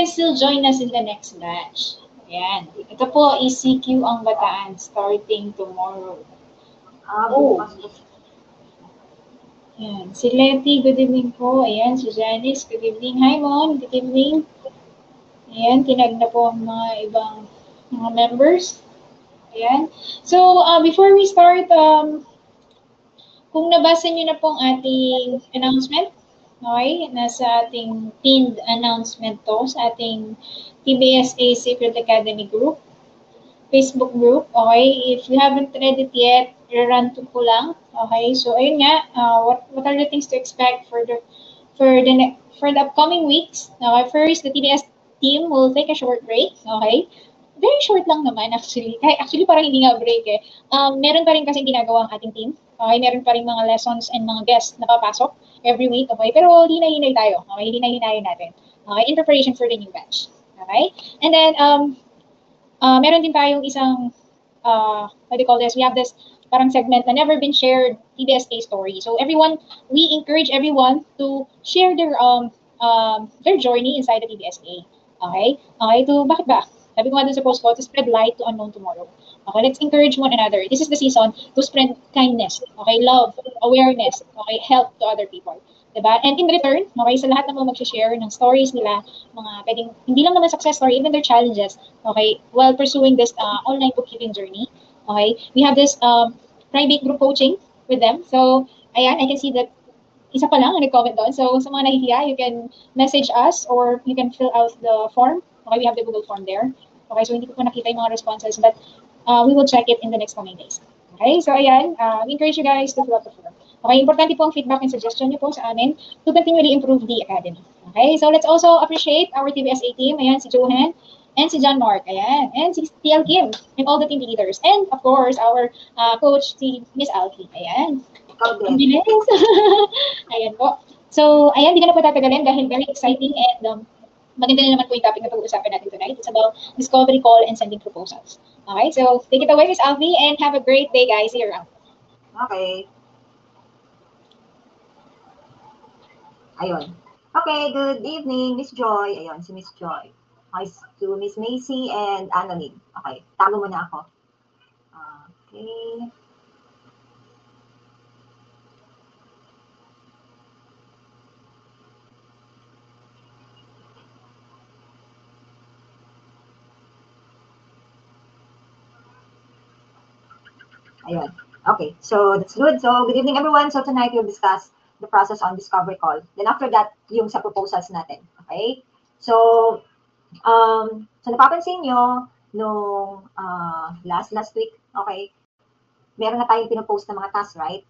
can still join us in the next batch. Ayan. Ito po is CQ ang Bataan starting tomorrow. Ayan. Si Letty, good evening po. Ayan. Si Janice, good evening. Hi, Mon. Good evening. Ayan. Tinag na po ang mga ibang mga members. Ayan. So, before we start, kung nabasa niyo na po ang ating announcement, okay, nasa ating pinned announcement to sa ating TBSA Secret Academy group, Facebook group, okay? If you haven't read it yet, run to ko lang, okay? So, ayun nga, what are the things to expect for the upcoming weeks? Okay, first, the TBS team will take a short break, okay? Very short lang naman actually. Actually parang hindi nga break eh. Meron pa rin kasi ginagawa ang ating team. Okay, meron pa rin mga lessons and mga guests na papasok every week. Okay, pero hinay-hinay tayo. Okay, hinay-hinay natin. Okay, in preparation for the new batch. Okay, and then meron din tayong isang what do you call this? We have this parang segment na never been shared TBSA story. So everyone, we encourage everyone to share their journey inside the TBSA. Okay? Okay, bakit ba? Sabi ko nga dun sa post ko, to spread light to unknown tomorrow. Okay, let's encourage one another. This is the season to spread kindness, okay, love, awareness, okay, help to other people. Diba? And in return, okay, sa lahat ng mga mag-share ng stories nila, mga pwedeng, hindi lang naman success story, even their challenges, okay, while pursuing this online bookkeeping journey, okay, we have this private group coaching with them. So, ayan, I can see that isa pa lang ang nag-comment doon. So, sa mga nahihiya, you can message us or you can fill out the form. Okay, we have the Google form there. Okay, so hindi ko po nakita yung mga responses, but we will check it in the next coming days. Okay, so ayan, we encourage you guys to fill out the form. Okay, importante po ang feedback and suggestion niyo po sa amin to continually improve the academy. Okay, so let's also appreciate our TBSA team. Ayan, si Johan and si John Mark. Ayan, and si TL Kim and all the team leaders. And of course, our coach, si Miss Alki. Ayan. Ang bilis. Ayan po. So, ayan, di ka na po tatagalin dahil very exciting and maganda na naman po yung topic na pag-uusapan natin tonight. It's about discovery call and sending proposals. Okay, so take it away, Miss Alvi, and have a great day, guys. See you around. Okay. Ayun. Okay, good evening, Miss Joy. Ayun, si Miss Joy. Okay, to Miss Macy and Annalyn. Okay, tago mo na ako. Okay. Ayun. Okay, so that's good. So good evening, everyone. So tonight we'll discuss the process on discovery call. Then after that, yung sa proposals natin. Okay? So, so napapansin nyo, nung last week, okay, meron na tayong pinopost na mga tasks, right?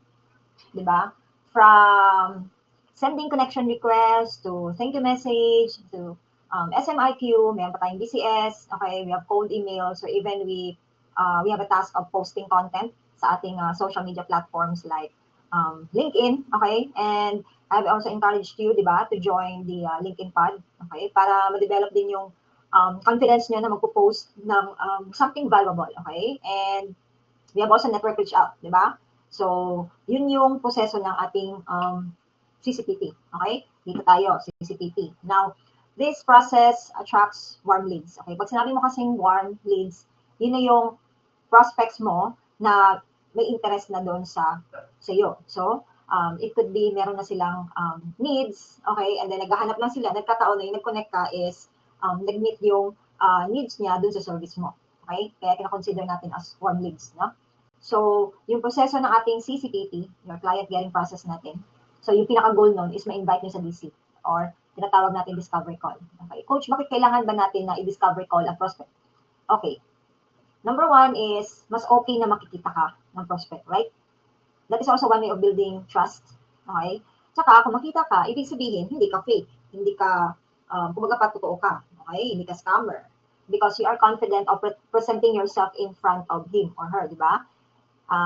Diba? From sending connection request to thank you message to SMIQ, meron pa tayong BCS, okay, we have cold email, so even we have a task of posting content sa ating social media platforms like LinkedIn, okay, and I've also encouraged you, diba, to join the LinkedIn pod, okay, para ma-develop din yung confidence nyo na magpo-post ng something valuable, okay, and we have also network reach out, diba? So, yun yung proseso ng ating CCPP, okay? Dito tayo, CCPP. Now, this process attracts warm leads, okay? Pag sinabi mo kasing warm leads, yun na yung prospects mo na may interest na doon sa iyo. So, it could be meron na silang needs, okay? And then naghahanap lang sila, nagkataon na yung nag-connect ka is nag-meet yung needs niya doon sa service mo, okay? Kaya kina-consider natin as warm leads, no? So, yung proseso ng ating CCPP, your client getting process natin, so yung pinaka-goal nun is ma-invite nyo sa DC or tinatawag natin discovery call. Okay, Coach, bakit kailangan ba natin na i-discovery call ang prospect? Okay. Number one is, mas okay na makikita ka ng prospect, right? That is also one way of building trust. Okay? Tsaka, kung makita ka, ibig sabihin, hindi ka fake. Hindi ka, kumbaga patotoo ka. Okay? Hindi ka scammer. Because you are confident of presenting yourself in front of him or her, di ba?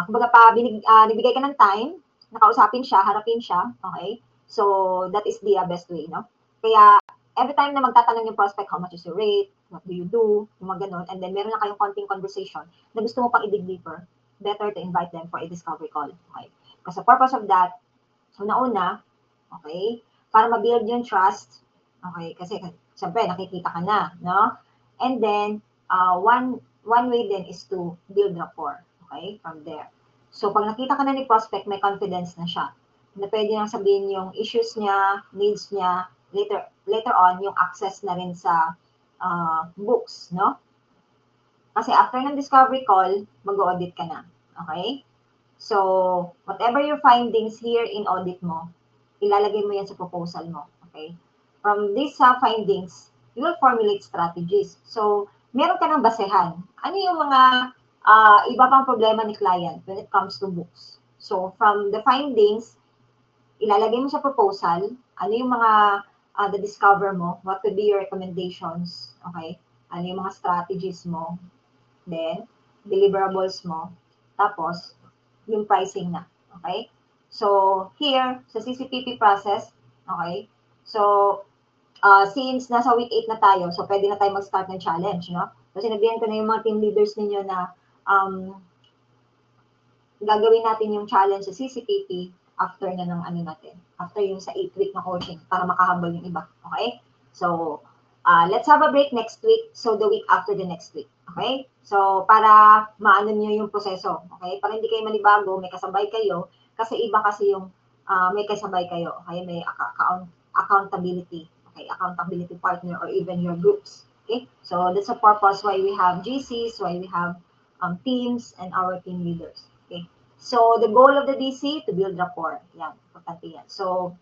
Kumbaga nagbigay ka ng time, nakausapin siya, harapin siya, okay? So, that is the best way, no? Kaya, every time na magtatanong yung prospect, how much is your rate, what do you do, yung mga ganun, and then meron na kayong konting conversation na gusto mo pang i-dig deeper, better to invite them for a discovery call, okay? Because the purpose of that, una-una, okay, para ma-build yung trust, okay, kasi siyempre nakikita ka na, no? And then, one way din is to build rapport, okay, from there. So, pag nakita ka na ni prospect, may confidence na siya na pwede nang sabihin yung issues niya, needs niya, later on, yung access na rin sa books, no? Kasi after ng discovery call, mag-audit ka na, okay? So, whatever your findings here in audit mo, ilalagay mo yan sa proposal mo, okay? From these findings, you will formulate strategies. So, meron ka ng basehan. Ano yung mga iba pang problema ni client when it comes to books? So, from the findings, ilalagay mo sa proposal, ano yung mga na-discover mo, what could be your recommendations, okay? Ano yung mga strategies mo, then, deliverables mo, tapos, yung pricing na, okay? So, here, sa CCPP process, okay? So, since nasa week 8 na tayo, so pwede na tayo mag-start ng challenge, no? So, sinabihan ko na yung mga team leaders ninyo na gagawin natin yung challenge sa CCPP after na ng ano natin, after yung sa 8-week na coaching para makahabol yung iba, okay? So, let's have a break next week, so the week after the next week, okay? So, para maano nyo yung proseso, okay? Para hindi kayo manibago, may kasabay kayo, kasi iba kasi yung may kasabay kayo, okay? May accountability, okay? Accountability partner or even your groups, okay? So, that's the purpose why we have GCs, why we have teams and our team leaders, okay? So, the goal of the DC, to build rapport. Yan, importante yan. So,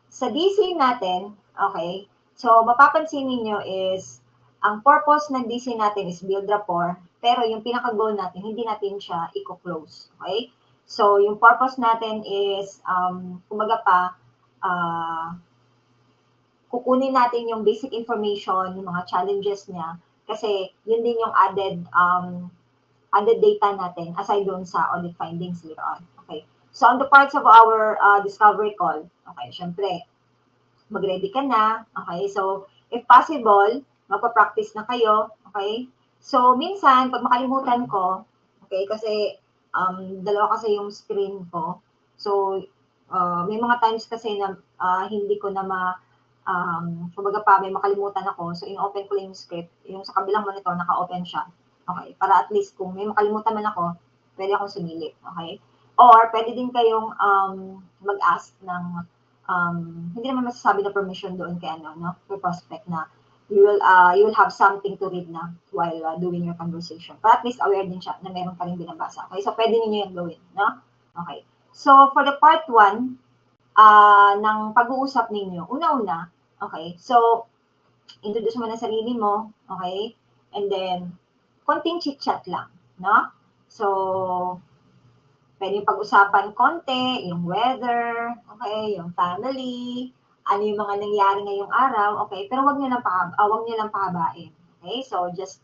sa DC natin, okay, so mapapansin niyo is, ang purpose ng DC natin is build rapport, pero yung pinaka-goal natin, hindi natin siya i-close, okay? So, yung purpose natin is, kumbaga pa, kukunin natin yung basic information, yung mga challenges niya, kasi yun din yung added data natin aside doon sa audit findings later on. Okay. So, on the parts of our discovery call, okay, syempre, mag-ready ka na. Okay. So, if possible, magpa-practice na kayo. Okay. So, minsan, pag makalimutan ko, okay, kasi dalawa kasi yung screen ko. So, may mga times kasi na hindi ko na kumbaga pa, may makalimutan ako. So, in-open ko lang yung script. Yung sa kabilang monitor, naka-open siya. Okay, para at least kung may makalimutan man ako, pwede akong sumilip, okay? Or pwede din kayong mag-ask ng hindi naman masasabi na permission doon kay ano, no? Kay prospect na you will have something to read na while doing your conversation. But at least aware din siya na meron pa rin binabasa. Okay? So pwede niyo 'yung gawin, no? Okay. So for the part 1 ng pag-uusap ninyo, una-una, okay? So introduce mo na sarili mo, okay? And then konting chit-chat lang, no? So, pwede yung pag-usapan konti, yung weather, okay, yung family, ano yung mga nangyari ngayong araw, okay? Pero wag niyo lang pahabain, okay? So, just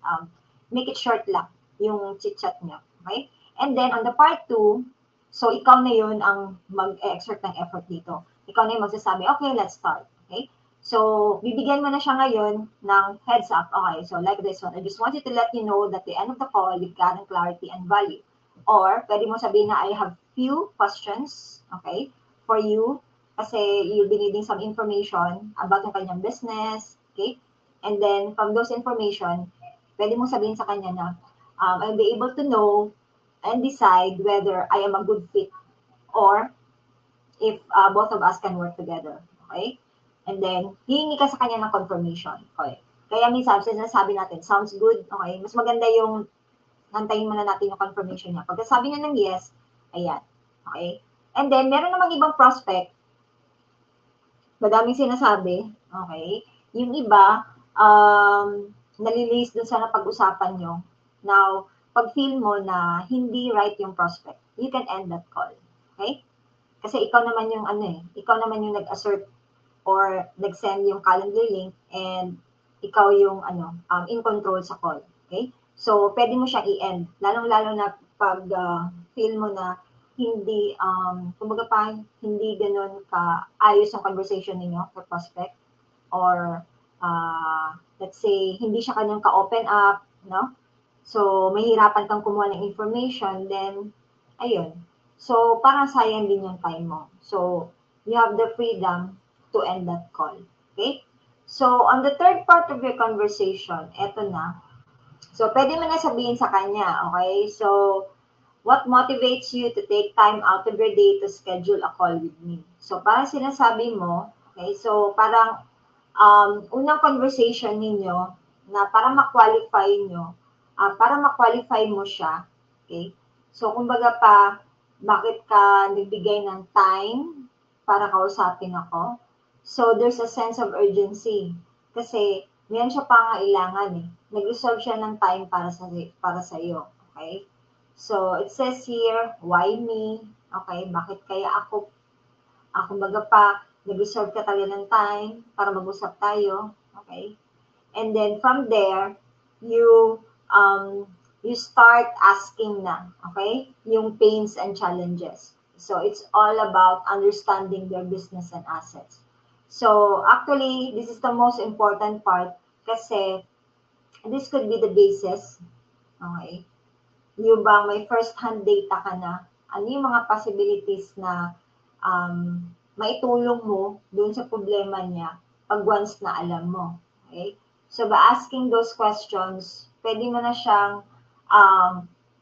make it short lang, yung chit-chat niyo, okay? And then, on the part 2, so ikaw na yun ang mag-exert ng effort dito. Ikaw na yung magsasabi, okay, let's start, okay? So, bibigyan mo na siya ngayon ng heads up. Okay, so like this one, I just wanted to let you know that the end of the call, you've gotten clarity and value. Or, pwede mo sabihin na I have few questions, okay, for you, kasi you'll be needing some information about yung kanyang business, okay? And then, from those information, pwede mo sabihin sa kanya na I'll be able to know and decide whether I am a good fit or if both of us can work together, okay? And then, hihingi ka sa kanya ng confirmation. Okay. Kaya minsan, sinasabi natin, sounds good, okay? Mas maganda yung nantayin muna natin yung confirmation niya. Pagka sabi niya ng yes, ayan. Okay? And then, meron namang ibang prospect, madaming sinasabi, okay? Yung iba, nalilis dun sa napag-usapan nyo. Now, pag feel mo na hindi right yung prospect, you can end that call. Okay? Kasi ikaw naman yung ikaw naman yung nag-assert or nag-send yung calendar link and ikaw yung in control sa call. Okay? So, pwede mo siyang i-end. Lalong-lalo na pag feel mo na hindi, kumbaga pa, hindi ganun ka-ayos yung conversation ninyo for prospect or let's say, hindi siya kanyang ka-open up, no? So, mahirapan kang kumuha ng information, then, ayun. So, parang sayang din yung time mo. So, you have the freedom to end that call. Okay? So, on the third part of your conversation, eto na. So, pwede mo na sabihin sa kanya, okay? So, what motivates you to take time out of your day to schedule a call with me? So, parang sinasabi mo, okay? So, parang unang conversation ninyo na para ma-qualify mo siya, okay? So, kumbaga pa, bakit ka nagbigay ng time para kausapin ako? So, there's a sense of urgency. Kasi, meron siya pangailangan eh. Nag-reserve siya ng time para sa iyo. Okay? So, it says here, why me? Okay, bakit kaya ako? Kumbaga pa, nag-reserve ka talaga ng time para mag-usap tayo. Okay? And then from there, you you start asking na, okay? Yung pains and challenges. So it's all about understanding their business and assets. So actually, this is the most important part kasi this could be the basis, okay? Yung bang may first-hand data ka na, ano yung mga possibilities na maitulong mo dun sa problema niya pag once na alam mo. Okay? So, by asking those questions, pwede mo na siyang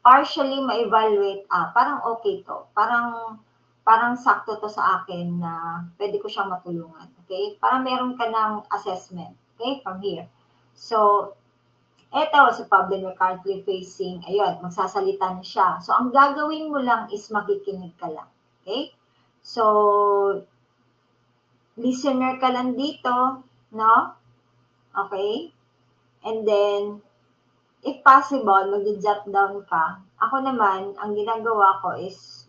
partially ma-evaluate, parang okay to. Parang sakto to sa akin na pwede ko siyang matulungan. Okay? Parang meron ka ng assessment. Okay? From here. So, eto sa problem you're currently facing, ayun, magsasalita na siya. So, ang gagawin mo lang is makikinig ka lang. Okay? So, listener ka lang dito, no? Okay? And then, if possible, mag-jot down ka. Ako naman, ang ginagawa ko is,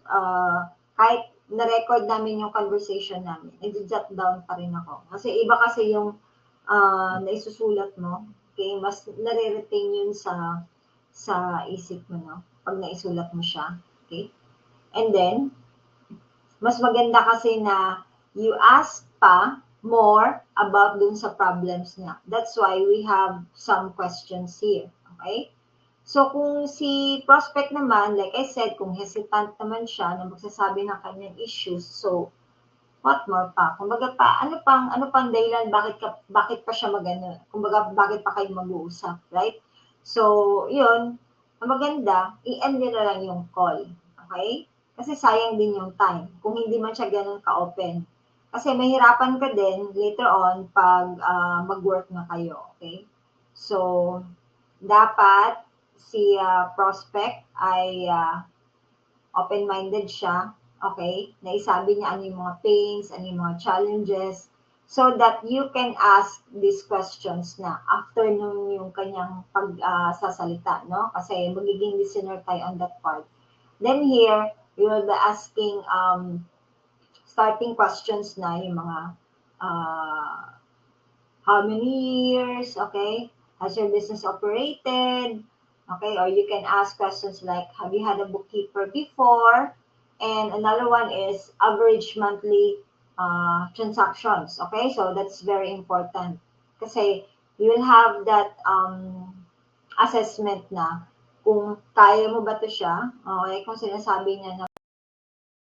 kahit na-record namin yung conversation namin, nag-jot down pa rin ako. Kasi iba kasi yung naisusulat mo, okay? Mas nare-retain yun sa isip mo, no? Pag naisulat mo siya, okay? And then, mas maganda kasi na you ask pa more about dun sa problems niya. That's why we have some questions here, okay? So, kung si prospect naman, like I said, kung hesitant naman siya na magsasabi ng kanyang issues, so, what more pa? Kumbaga pa, ano pang dahilan bakit pa siya magano? Kumbaga bakit pa kayo mag-uusap, right? So, 'yun, ang maganda, i-end niyo na lang yung call, okay? Kasi sayang din yung time kung hindi man siya gano'n ka-open. Kasi mahirapan ka din later on pag mag-work na kayo, okay? So, dapat si prospect ay open-minded siya, okay? Naisabi niya ano yung mga pains, ano yung mga challenges, so that you can ask these questions na after nung yung kanyang pagsasalita, no? Kasi magiging listener tayo on that part. Then here, we will be asking starting questions na yung mga uh, how many years, okay? Has your business operated? Okay, or you can ask questions like, have you had a bookkeeper before? And another one is average monthly transactions. Okay, so that's very important. Kasi you will have that assessment na kung kaya mo ba to siya. Okay, kung sinasabi niya na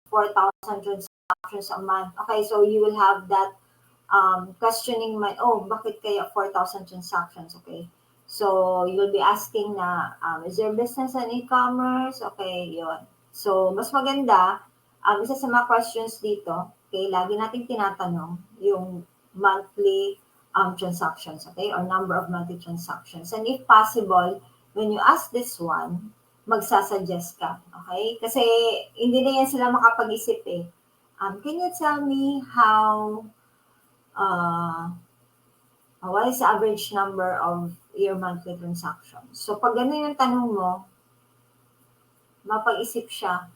4,000 transactions a month. Okay, so you will have that questioning bakit kaya 4,000 transactions, okay? So, you'll be asking na, is your business an e-commerce? Okay, yun. So, mas maganda, isa sa mga questions dito, okay, lagi nating tinatanong yung monthly transactions, okay, or number of monthly transactions. And if possible, when you ask this one, magsasuggest ka, okay? Kasi hindi na yan sila makapag-isip eh. Can you tell me how what is the average number of your monthly transactions? So, pag gano'n yung tanong mo, mapag-isip siya.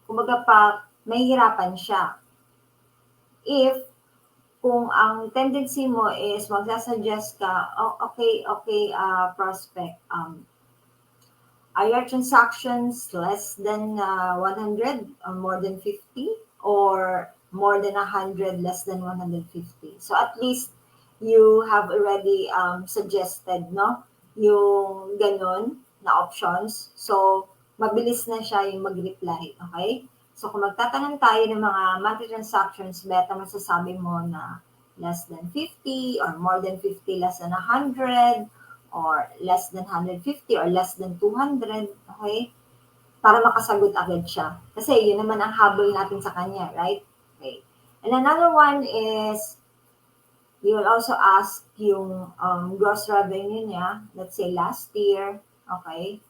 Kumbaga pa, mahihirapan siya. If, kung ang tendency mo is magsasuggest ka, okay, prospect, are your transactions less than 100 or more than 50? Or more than 100, less than 150. So at least you have already suggested, no? Yung ganun na options. So, mabilis na siya yung mag-reply, okay? So, kung magtatanong tayo ng mga monthly transactions, beta masasabi mo na less than 50, or more than 50 less than 100, or less than 150 or less than 200, okay? Para makasagot agad siya. Kasi yun naman ang habol natin sa kanya, right? Okay. And another one is, you will also ask yung gross revenue niya, let's say last year, okay?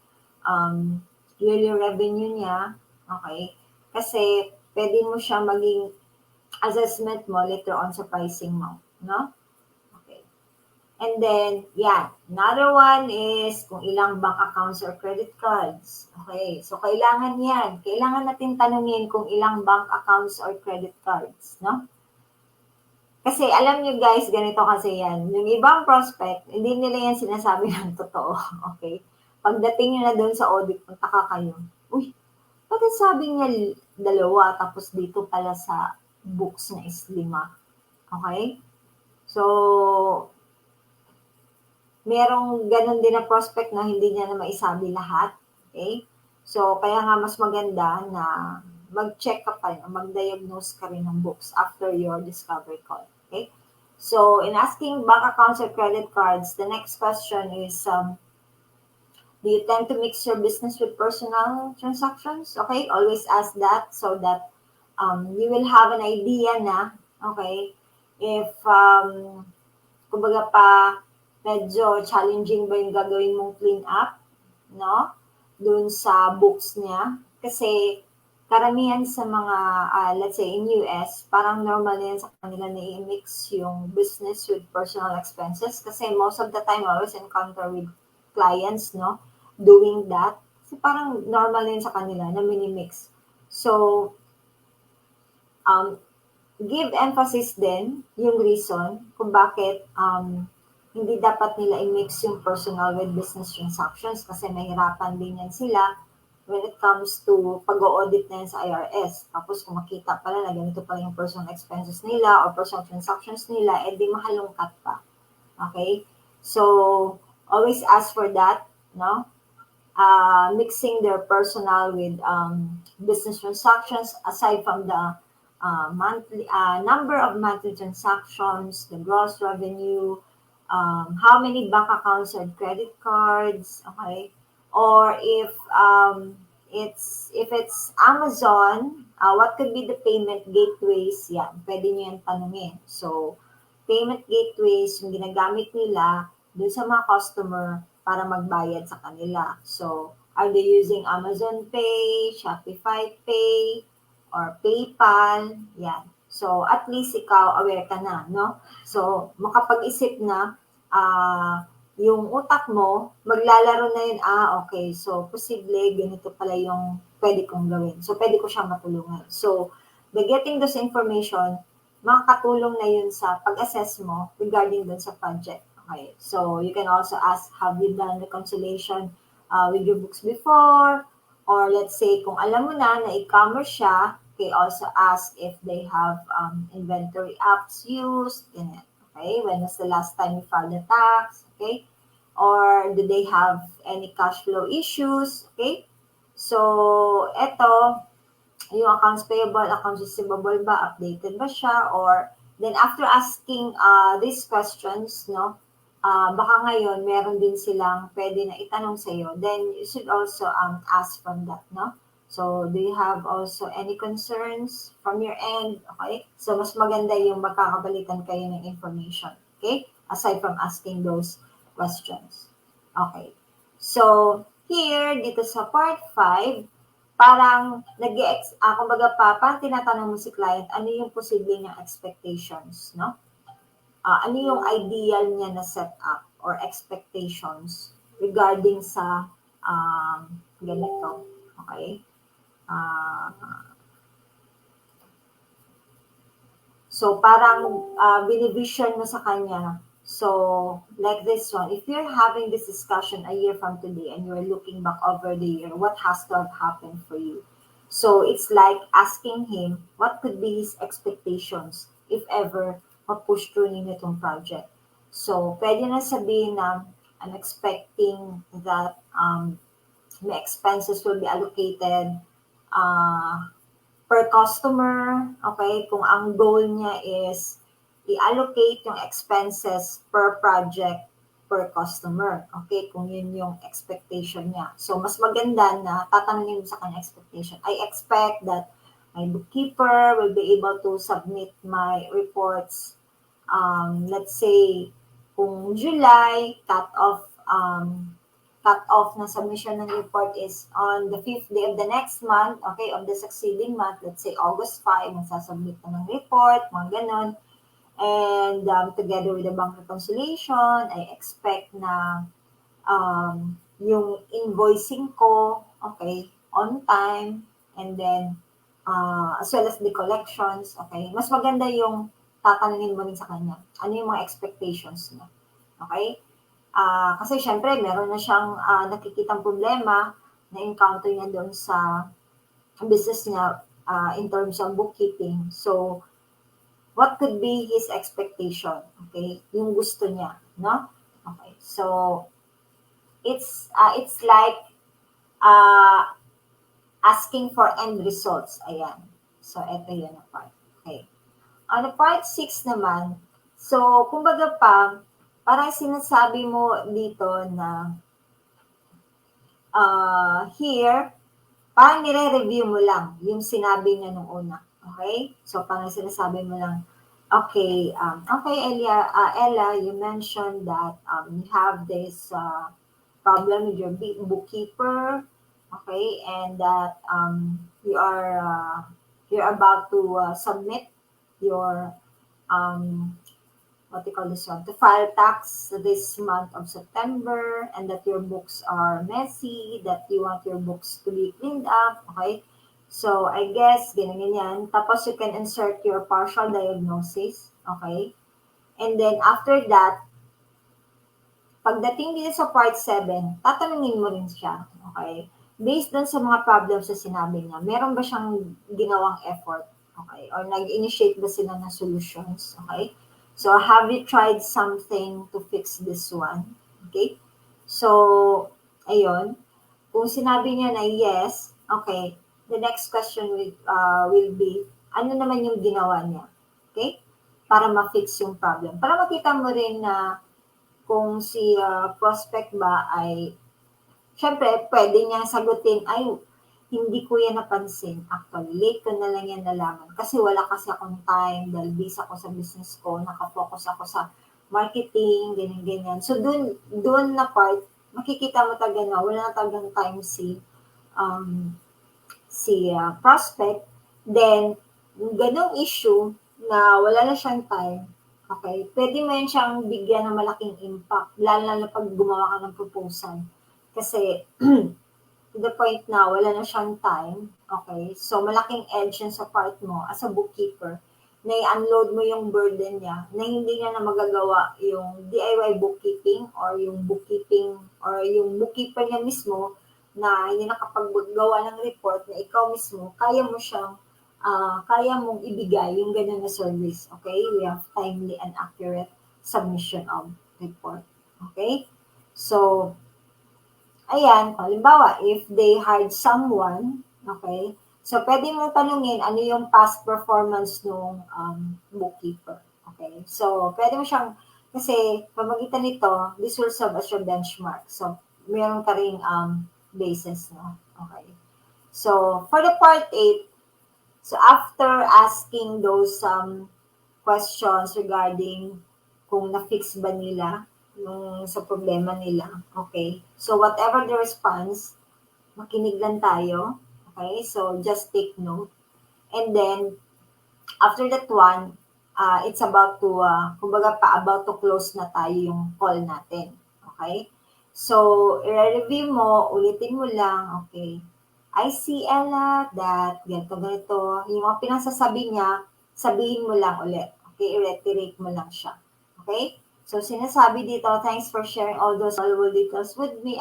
Yearly revenue niya, okay? Kasi pwede mo siya maging assessment mo later on sa pricing mo, no? Okay. And then, yeah, another one is kung ilang bank accounts or credit cards. Okay, so kailangan yan. Kailangan natin tanungin kung ilang bank accounts or credit cards, no? Kasi alam nyo guys, ganito kasi yan. Yung ibang prospect, hindi nila yan sinasabi ng totoo. Okay? Pagdating nyo na doon sa audit, magtaka kayo. Uy, bakit sabi niya dalawa, tapos dito pala sa books na is 5? Okay? So, merong ganun din na prospect na hindi niya na maisabi lahat. Okay? So, kaya nga mas maganda na mag-check ka pa rin, mag-diagnose ka rin ng books after your discovery call. Okay? So, in asking bank accounts or credit cards, the next question is, do you tend to mix your business with personal transactions? Okay? Always ask that so that you will have an idea na, okay, if, kumbaga pa, medyo challenging ba yung gagawin mong clean up, no? Doon sa books niya. Kasi karamihan sa mga, let's say in US, parang normal yan sa kanila na i-mix yung business with personal expenses. Kasi most of the time, I always encounter with clients, no? Doing that. Kasi parang normal yan sa kanila na mini-mix. So, give emphasis din yung reason kung bakit hindi dapat nila i-mix yung personal with business transactions kasi mahirapan din yan sila when it comes to pag-audit na yan sa IRS. Tapos kung makita pala na ganito pala yung personal expenses nila or personal transactions nila, edi mahalongkat pa. Okay? So, always ask for that, no? Mixing their personal with business transactions aside from the monthly number of monthly transactions, the gross revenue, how many bank accounts and credit cards, okay? Or if it's Amazon, what could be the payment gateways? Yan, pwede nyo yan tanungin. So, payment gateways yung ginagamit nila dun sa mga customer para magbayad sa kanila. So, are they using Amazon Pay, Shopify Pay, or PayPal? Yan. So, at least ikaw aware ka na, no? So, makapag-isip na, yung utak mo, maglalaro na yun, okay, so, posible, ganito pala yung pwede kong gawin. So, pwede ko siyang matulungan. So, by getting those information, makakatulong na yun sa pag-assess mo regarding dun sa project. Okay, so you can also ask, have you done reconciliation with your books before? Or let's say, kung alam mo na e-commerce siya, okay, also ask if they have inventory apps used, ganyan. Okay, when was the last time you filed the tax? Okay, or do they have any cash flow issues? Okay, so eto, yung accounts payable, accounts receivable ba, updated ba siya? Or then after asking these questions, no, baka ngayon meron din silang pwede na itanong sa'yo. Then you should also ask from that, no? So, do you have also any concerns from your end? Okay? So, mas maganda yung magkakabalikan kayo ng information. Okay? Aside from asking those questions. Okay. So, here, dito sa part 5, parang kumbaga parang tinatanong mo si client, ano yung posible niyang expectations, no? Ano yung ideal niya na setup or expectations regarding sa ganito, okay? So, parang binivision mo sa kanya. So, like this one, if you're having this discussion a year from today and you're looking back over the year, what has to have happened for you? So, it's like asking him, what could be his expectations if ever ma-push through ninyo itong project? So, pwede na sabihin na, I'm expecting that my expenses will be allocated per customer, okay? Kung ang goal niya is i-allocate yung expenses per project per customer. Okay, kung yun yung expectation niya. So, mas maganda na tatanungin mo sa kanya expectation. I expect that my bookkeeper will be able to submit my reports, let's say, kung July, cut off na submission ng report is on the 5th day of the next month, okay, of the succeeding month, let's say August 5, magsasubmit na ng report, mga ganon. And together with the bank reconciliation, I expect na yung invoicing ko, okay, on time, and then as well as the collections, okay, mas maganda yung tatanungin mo rin sa kanya. Ano yung mga expectations niya, okay? Kasi syempre, meron na siyang nakikitang problema na encounter niya doon sa business niya in terms of bookkeeping. So, what could be his expectation? Okay, yung gusto niya, no? Okay, so it's like asking for end results. Ayan. So, ito yun na part. Okay. On the part 6 naman, so, kumbaga pa, parang sinasabi mo dito na here, parang nire-review mo lang yung sinabi niya nung una. Okay? So, parang sinasabi mo lang, okay, okay, Ella, you mentioned that you have this problem with your bookkeeper, okay, and that you're about to submit your what do you call this one, to file tax this month of September, and that your books are messy, that you want your books to be cleaned up, okay? So, I guess, ganyan. Tapos, you can insert your partial diagnosis, okay? And then, after that, pagdating dito sa part 7, tatanungin mo rin siya, okay? Based dun sa mga problems na sinabi niya, meron ba siyang ginawang effort, okay? Or nag-initiate ba sila ng solutions, okay? So, have you tried something to fix this one? Okay? So, ayun. Kung sinabi niya na yes, okay, the next question will be, ano naman yung ginawa niya? Okay? Para ma-fix yung problem. Para makita mo rin na kung si prospect ba ay, syempre, pwede niyang sagutin, ay, hindi ko yan napansin. Actually, late ko na lang yan nalaman. Kasi wala kasi akong time, dahil busy ako sa business ko, nakafocus ako sa marketing, ganyan-ganyan. So, dun na part, makikita mo talaga na wala na talagang time si prospect. Then, ganong issue na wala na siyang time, okay, pwede mo yan siyang bigyan ng malaking impact, lalo na pag gumawa ka ng proposal. Kasi, to the point na wala na siyang time, okay? So, malaking edge yan sa part mo as a bookkeeper na i-unload mo yung burden niya na hindi niya na magagawa yung DIY bookkeeping or yung bookkeeper niya mismo na hindi nakapaggawa ng report na ikaw mismo, kaya mong ibigay yung ganun na service, okay? We have timely and accurate submission of report, okay? So, ayan, halimbawa, if they hired someone, okay, so pwede mo tanungin ano yung past performance ng bookkeeper. Okay, so pwede mo siyang, kasi pamagitan nito, this will serve as your benchmark. So, meron ka ring basis, no? Okay. So, for the part 8, so after asking those questions regarding kung na-fix ba nila yung sa problema nila. Okay? So, whatever the response, makinig lang tayo. Okay? So, just take note. And then, after that one, it's about to, about to close na tayo yung call natin. Okay? So, i-review mo, ulitin mo lang, okay? I see, Ella, that ganito. Yung mga pinasasabi niya, sabihin mo lang ulit. Okay? I-reiterate mo lang siya. Okay? So, sinasabi dito, thanks for sharing all those valuable details with me,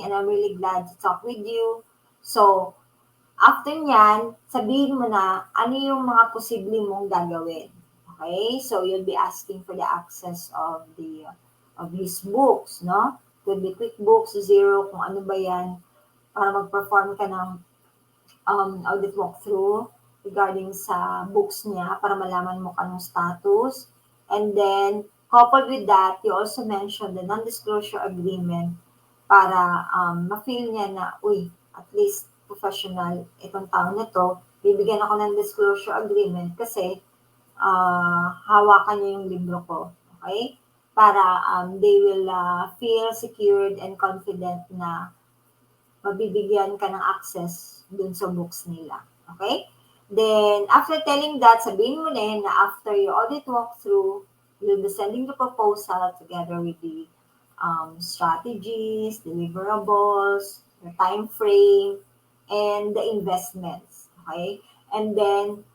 and I'm really glad to talk with you. So, after nyan, sabihin mo na ano yung mga posible mong gagawin. Okay? So, you'll be asking for the access of his books, no? Could be QuickBooks, Xero, kung ano ba yan, para mag-perform ka ng audit walkthrough regarding sa books niya para malaman mo kanong status. And then, coupled with that, you also mentioned the non-disclosure agreement para ma-feel niya na, uy, at least professional itong tao na to, bibigyan ako ng disclosure agreement kasi hawakan niya yung libro ko. Okay? Para they will feel secured and confident na mabibigyan ka ng access dun sa books nila. Okay? Then, after telling that, sabihin mo din na after your audit walkthrough, you'll be sending the proposal together with the strategies, deliverables, the time frame, and the investments. Okay? And then,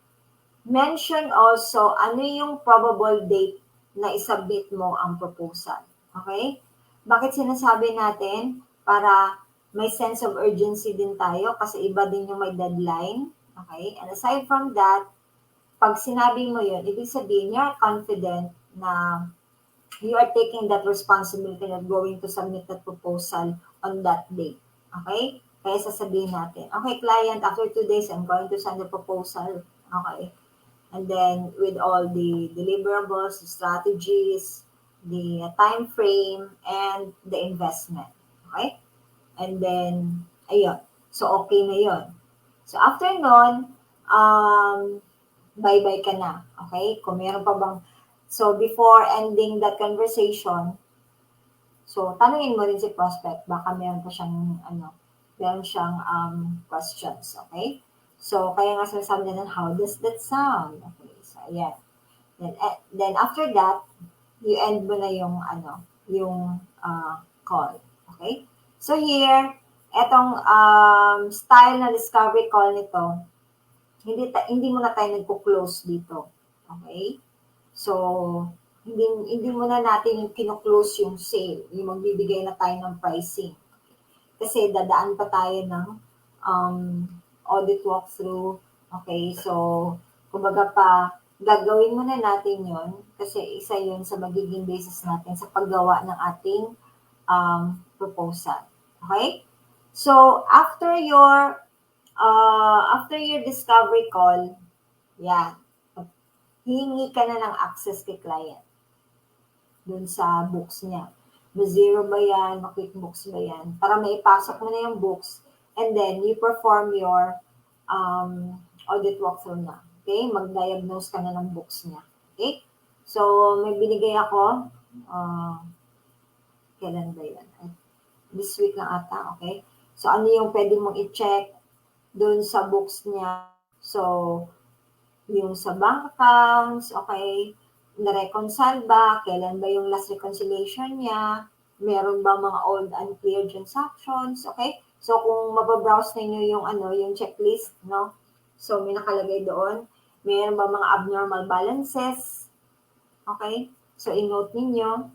mention also ano yung probable date na isubmit mo ang proposal. Okay? Bakit sinasabi natin? Para may sense of urgency din tayo kasi iba din yung may deadline. Okay? And aside from that, pag sinabi mo yun, ibig sabihin you're confident na you are taking that responsibility of going to submit that proposal on that date. Okay? Kaya sasabihin natin, okay, client, after 2 days, I'm going to send the proposal. Okay? And then with all the deliverables, the strategies, the time frame, and the investment. Okay? And then, ayun. So, okay na yun. So, after nun, bye-bye ka na. Okay? Kung meron pa bang... So, before ending that conversation, so, tanungin mo rin si prospect. Baka meron pa siyang, meron siyang questions. Okay? So, kaya nga sinasabi na how does that sound? Okay, so, ayan. Then after that, you end mo na yung, yung call. Okay? So, here, etong style na discovery call nito, hindi mo na tayo nagpo-close dito. Okay? So, hindi mo na natin yung kino-close yung sale, yung magbibigay na tayo ng pricing. Kasi dadaan pa tayo ng audit walkthrough. Okay, so, kumbaga pa, gagawin muna natin yon kasi isa yun sa magiging basis natin sa paggawa ng ating proposal. Okay? So, after your discovery call, yan, hihingi ka na ng access kay client dun sa books niya. Ma-zero ba yan? Ma-QuickBooks ba yan? Para maipasok mo na yung books and then you perform your audit walkthrough na. Okay? Mag-diagnose ka na ng books niya. Okay? So, may binigay ako. Kailan ba yan? This week lang ata. Okay? So, ano yung pwede mong i-check dun sa books niya? So, yung sa bank accounts, okay? Na-reconcile ba? Kailan ba yung last reconciliation niya? Meron ba mga old unclear transactions? Okay? So, kung mababrowse ninyo yung, yung checklist, no? So, may nakalagay doon. Meron ba mga abnormal balances? Okay? So, i-note ninyo.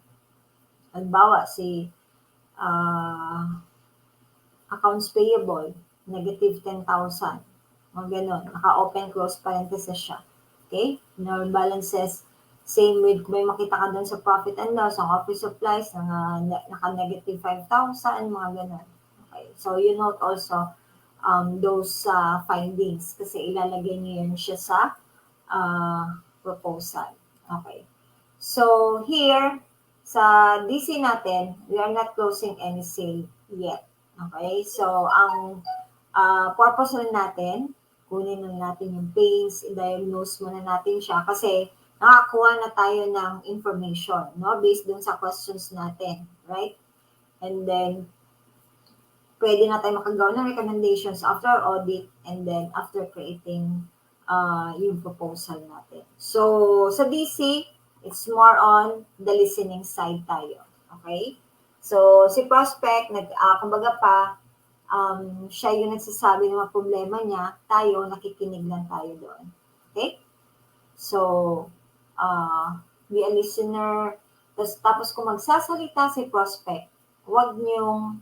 Halimbawa, si accounts payable, negative 10,000. Mga ganon. Naka-open, close parenthesis siya. Okay? Normal balances, same with kung may makita ka doon sa profit and loss, ang office supplies, naka-negative 5,000, mga ganon. Okay. So, you note also those findings kasi ilalagay niyo yun siya sa proposal. Okay. So, here, sa DC natin, we are not closing any sale yet. Okay? So, ang purpose na natin, kunin na natin yung pains, i-diagnose muna natin siya kasi nakakuha na tayo ng information, no? Based dun sa questions natin, right? And then, pwede na tayo makagawa ng recommendations after audit and then after creating yung proposal natin. So, sa DC, it's more on the listening side tayo. Okay? So, si prospect, kumbaga pa, siya yung nagsasabi ng mga problema niya, tayo, nakikinig lang tayo doon. Okay? So, be a listener. Tapos kung magsasalita si prospect, huwag niyong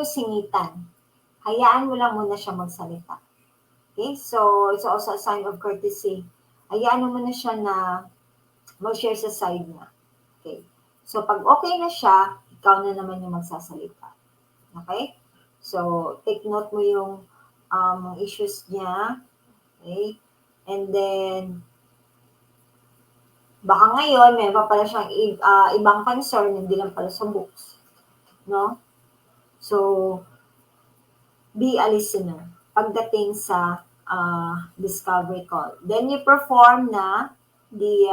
singitan. Hayaan mo lang muna siya magsalita. Okay? So, it's also a sign of courtesy. Hayaan mo muna siya na mag-share sa side niya. Okay? So, pag okay na siya, ikaw na naman yung magsasalita. Okay? So, take note mo yung issues niya. Okay? And then, Baka ngayon, may pa pala siyang ibang concern, hindi lang pala sa books. No? So, be a listener pagdating sa discovery call. Then you perform na the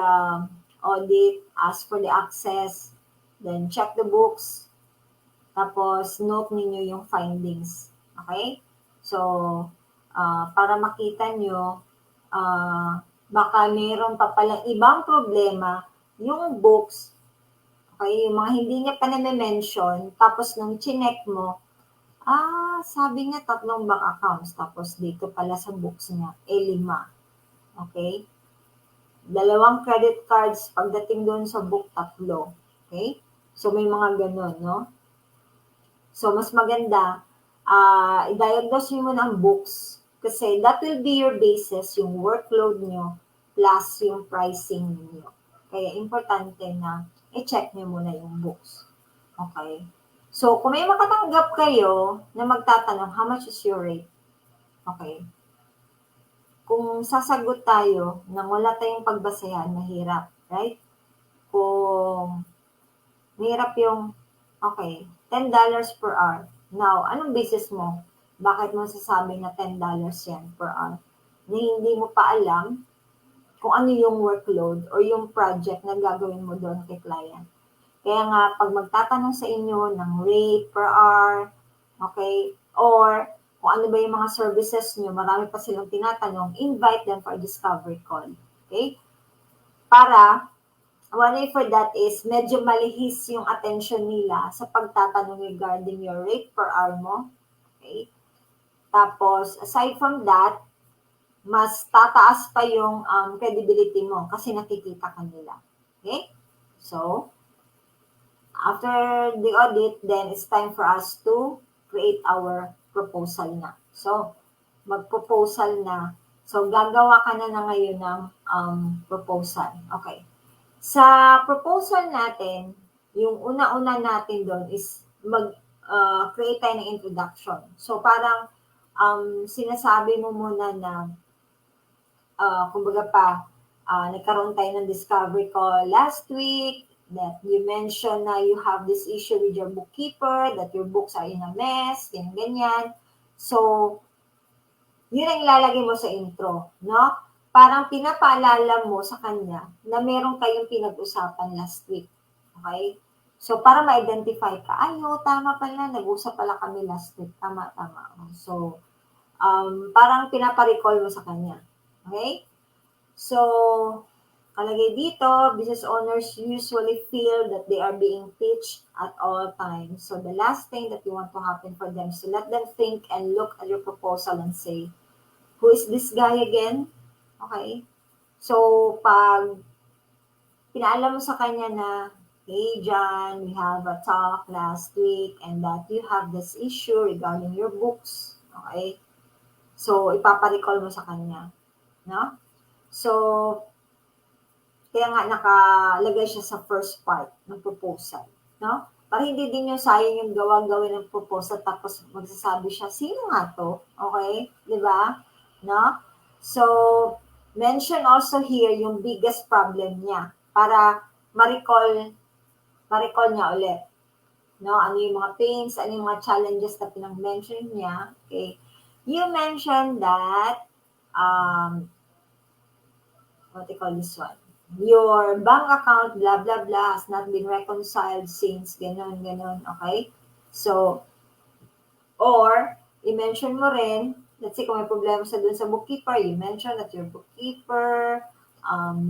audit, ask for the access, then check the books, tapos note ninyo yung findings. Okay? So, para makita nyo, baka mayroon pa palang ibang problema yung books, okay, yung mga hindi niya pa na-mention, tapos nung chinek mo, sabi niya 3 bank accounts, tapos dito pala sa books niya, 5. Okay? 2 credit cards, pagdating doon sa book, 3. Okay? So, may mga ganun, no? So, mas maganda, i-diagnose nyo muna ang books kasi that will be your basis, yung workload nyo plus yung pricing niyo. Kaya importante na i-check nyo muna yung books. Okay? So, kung may makatanggap kayo na magtatanong, how much is your rate? Okay. Kung sasagot tayo nang wala tayong pagbasehan, mahirap, right? Kung mahirap yung, okay, $10 per hour. Now, anong basis mo? Bakit mo sasabi na $10 yan per hour? Na hindi mo pa alam kung ano yung workload or yung project na gagawin mo doon kay client. Kaya nga, pag magtatanong sa inyo ng rate per hour, okay, or kung ano ba yung mga services nyo, marami pa silang tinatanong, invite them for a discovery call. Okay? Para, one way for that is, medyo malihis yung attention nila sa pagtatanong regarding your rate per hour mo. Okay? Tapos, aside from that, mas tataas pa yung credibility mo kasi nakikita ka nila. Okay? So, after the audit, then it's time for us to create our proposal na. So, mag-proposal na. So, gagawa ka na ngayon ng proposal. Okay. Sa proposal natin, yung una-una natin doon is mag-create tayo ng introduction. So, parang sinasabi mo muna na kumbaga nagkaroon tayo ng discovery call last week, that you mentioned na you have this issue with your bookkeeper, that your books are in a mess, ganyan. So, yun ang ilalagay mo sa intro, no? Parang pinapaalala mo sa kanya na meron kayong pinag-usapan last week. Okay? So, para ma-identify ka, tama pala, nag-usap pala kami last week. Tama. So, parang pinaparecall mo sa kanya. Okay? So, kalagay dito, business owners usually feel that they are being pitched at all times. So, the last thing that you want to happen for them is to let them think and look at your proposal and say, who is this guy again? Okay? So, pag pinaalam mo sa kanya na, hey, John, we have a talk last week and that you have this issue regarding your books. Okay? So, ipaparecall mo sa kanya. No? So, kaya nga nakalagay siya sa first part ng proposal. No? Para hindi din yung sayang yung gawin ng proposal tapos magsasabi siya, sino nga to? Okay? Di ba? No? So, mention also here yung biggest problem niya para ma-recall niya ulit. No? Ano yung mga pains, ano yung mga challenges na pinag-mention niya. Okay? You mentioned that, what do you call this one? Your bank account, blah, blah, blah, has not been reconciled since ganon, okay? So, or, i-mention mo rin, let's say kung may problema sa dun sa bookkeeper, you mention that your bookkeeper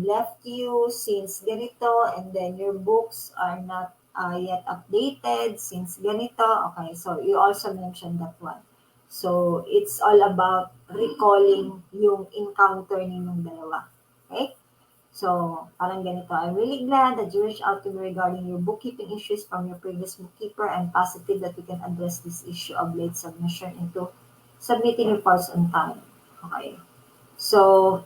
left you since ganito, and then your books are not yet updated since ganito. Okay, so you also mentioned that one. So, it's all about recalling yung encounter ninyong dalawa. Okay? So, parang ganito, I'm really glad that you reached out to me regarding your bookkeeping issues from your previous bookkeeper. I'm positive that we can address this issue of late submission into submitting reports on time. Okay. So,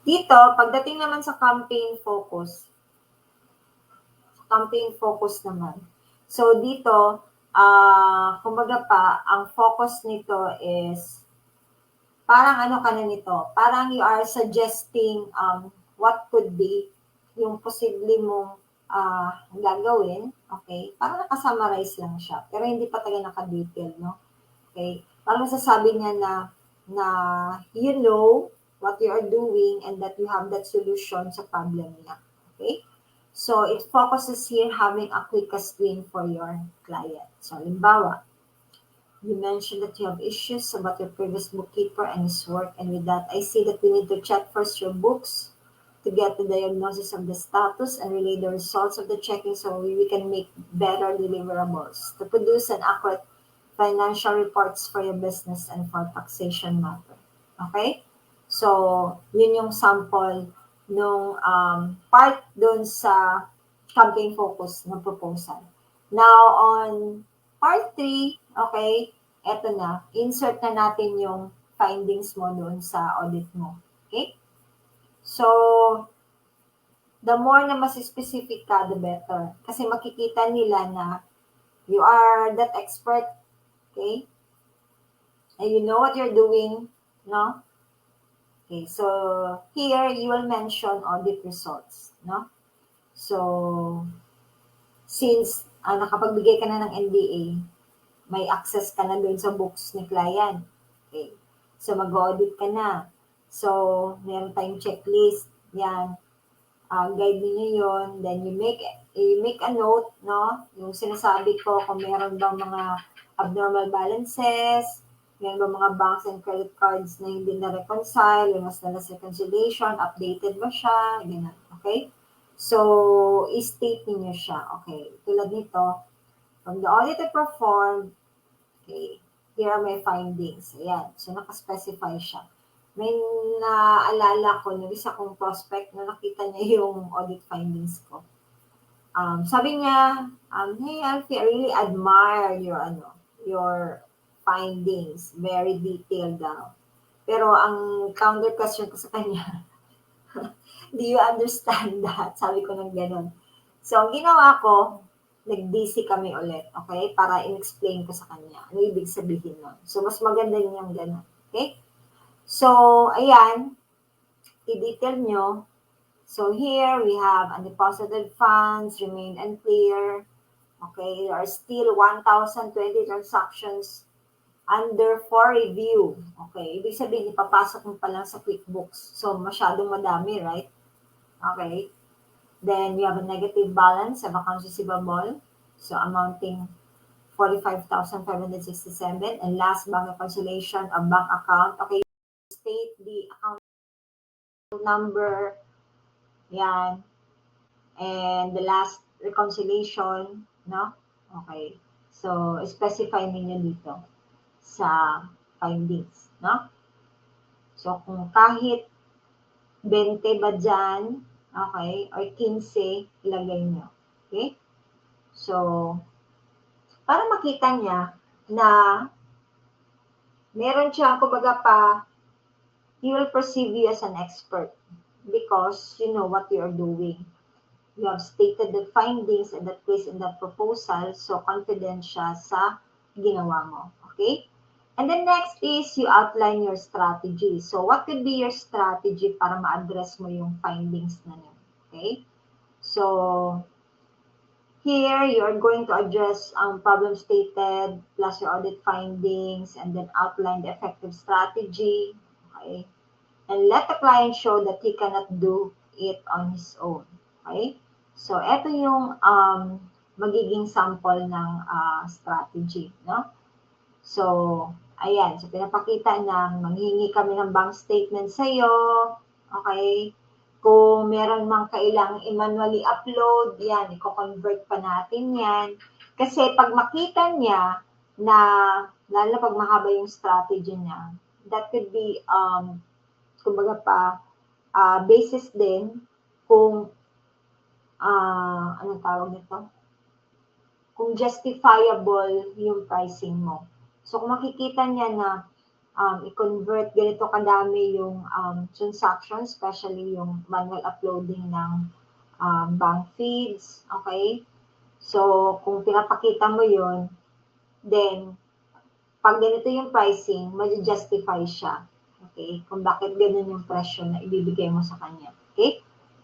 dito, pagdating naman sa campaign focus naman. So, dito, kumbaga ang focus nito is, parang ano ka na nito, parang you are suggesting what could be. yung posible mong gagawin, okay? Parang nakasummarize lang siya, pero hindi pa talaga naka-detail, no? Okay? Parang masasabi niya na you know what you are doing and that you have that solution sa problem niya. Okay? So, it focuses here having a quickest win for your client. So, halimbawa, you mentioned that you have issues about your previous bookkeeper and his work, and with that, I see that we need to check first your books to get the diagnosis of the status and relay the results of the checking so we can make better deliverables to produce an accurate financial reports for your business and for taxation matter. Okay? So, yun yung sample nung part dun sa campaign focus ng proposal. Now, on part 3, okay, eto na, insert na natin yung findings mo doon sa audit mo. Okay? So, the more na mas specific ka, the better. Kasi makikita nila na you are that expert, okay? And you know what you're doing, no? Okay, so here you will mention audit results, no? So, since nakapagbigay ka na ng NDA, may access ka na dun sa books ni client. Okay. So, mag-audit ka na. So, meron tayong checklist. Yan. Guide niyo yun. Then, you make a note, no? Yung sinasabi ko kung meron bang mga abnormal balances, meron bang mga banks and credit cards na hindi na-reconcile, yung mas na reconciliation, updated ba siya, ganyan. Okay? So, i-state niyo siya. Okay. Tulad nito, from the audit performed, okay, here are my findings. Ayan. So, nakaspecify siya. May naalala ko yung isa kong prospect na nakita niya yung audit findings ko. Sabi niya, hey Alfie, I really admire your findings. Very detailed daw. Pero ang counter question ko sa kanya, do you understand that? Sabi ko ng ganun. So, ang ginawa ko, nag-DC kami ulit, okay? Para in-explain ko sa kanya. Ano ibig sabihin nun? So, mas maganda yung ganun. Okay? So, ayan, i-detail nyo. So, here we have undeposited funds, remain unclear. Okay, there are still 1,020 transactions under for review. Okay, ibig sabihin, ipapasok mo pa lang sa QuickBooks. So, masyadong madami, right? Okay. Then, you have a negative balance of accounts receivable. So, amounting 45,567. And last, bank reconciliation of bank account. Okay, state the account number. Yan. And the last reconciliation, no? Okay. So, specify ninyo dito sa findings, no? So, kung kahit 20 ba dyan, okay, or 15, ilagay nyo. Okay? So, para makita niya na meron siya, kumbaga pa, he will perceive you as an expert because you know what you are doing. You have stated the findings and that place in that proposal, so confident siya sa ginawa mo. Okay? And then next is you outline your strategy. So what could be your strategy para ma-address mo yung findings na yun? Okay? So here you are going to address problem stated plus your audit findings and then outline the effective strategy. Okay? And let the client show that he cannot do it on his own. Okay? So, ito yung magiging sample ng strategy, no? So, ayan. So, pinapakita na manghingi kami ng bank statement sa'yo. Okay? Kung meron mang kailangang i-manually upload, yan, i-convert pa natin yan. Kasi pag makita niya na, lalo na pag mahaba yung strategy niya, that could be, kumbaga pa, basis din kung anong tawag nito? Kung justifiable yung pricing mo. So, kung makikita niya na i-convert ganito kadami yung transactions, especially yung manual uploading ng bank feeds, okay? So, kung pinapakita mo yun, then, pag ganito yung pricing, ma-justify siya. Okay? Kung bakit ganun yung presyo na ibibigay mo sa kanya. Okay?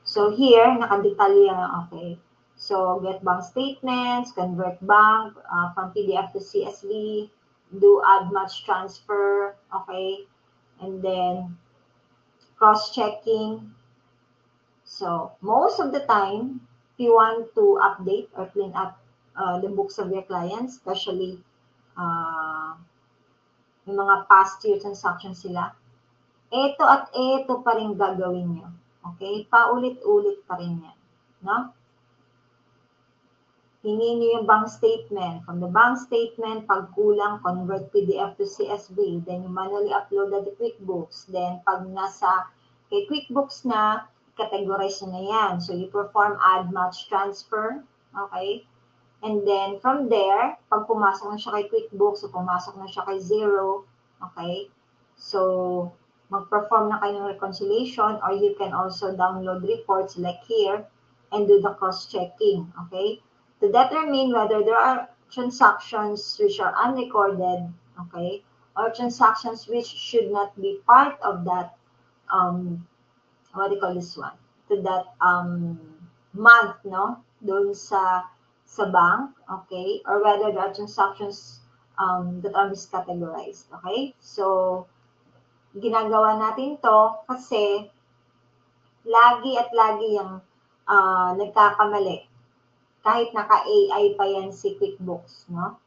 So here, nakadetalye, okay. So get bank statements, convert bank from PDF to CSV, do add match transfer, okay, and then cross-checking. So most of the time, if you want to update or clean up the books of your clients, especially uh, yung mga past year transactions sila, eto at eto pa rin gagawin nyo. Okay? Paulit-ulit pa rin yan. No? Hingin nyo yung bank statement. From the bank statement, pag kulang, convert PDF to CSV. Then, you manually upload that to QuickBooks. Then, pag nasa kay QuickBooks na, categorize nyo na yan. So, you perform add match transfer. Okay? And then, from there, pag pumasok na siya kay QuickBooks, o pumasok na siya kay Xero, okay? So, mag-perform na kayo ng reconciliation, or you can also download reports like here and do the cross-checking, okay? To determine whether there are transactions which are unrecorded, okay, or transactions which should not be part of that, what do you call this one? To that month, no? Doon sa bank, okay? Or whether there are transactions that are miscategorized, okay? So, ginagawa natin to kasi lagi at lagi yung nagkakamali. Kahit naka-AI pa yan si QuickBooks, no?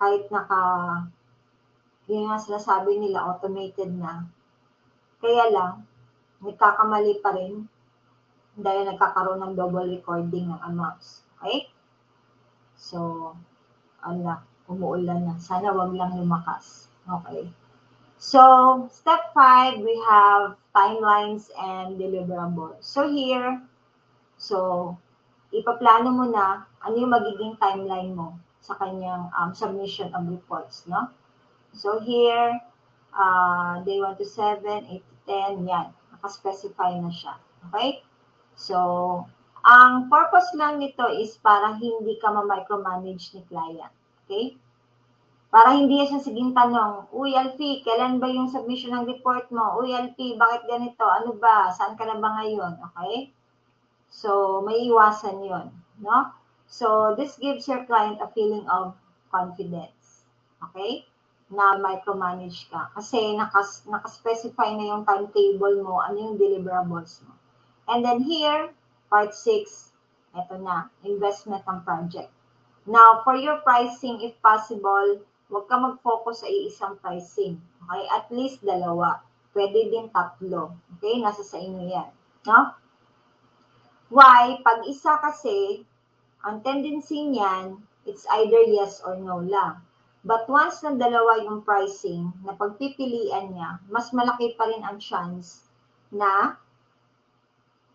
Kahit yun nga sinasabi nila, automated na. Kaya lang, nagkakamali pa rin dahil nagkakaroon ng double recording ng amounts. Okay? So, umuulan na. Sana wag lang lumakas. Okay. So, step 5, we have timelines and deliverables. So, here, ipaplano mo na ano yung magiging timeline mo sa kanyang submission of reports, no? So, here, day 1 to 7, 8 to 10, yan. Nakaspecify na siya. Okay? So, ang purpose lang nito is para hindi ka ma-micromanage ni client. Okay? Para hindi siya siging tanong, uy, Alfie, kailan ba yung submission ng report mo? Uy, Alfie, bakit ganito? Ano ba? Saan ka na ba ngayon? Okay? So, may iwasan yun. No? So, this gives your client a feeling of confidence. Okay? Na micromanage ka. Kasi nakaspecify na yung timetable mo, ano yung deliverables mo. And then here, part 6, eto na, investment ng project. Now, for your pricing, if possible, huwag ka mag-focus sa isang pricing. Okay? At least 2. Pwede din 3. Okay? Nasa sa inyo yan. No? Why? Pag isa kasi, ang tendency niyan, it's either yes or no lang. But once na 2 yung pricing, na pagpipilian niya, mas malaki pa rin ang chance na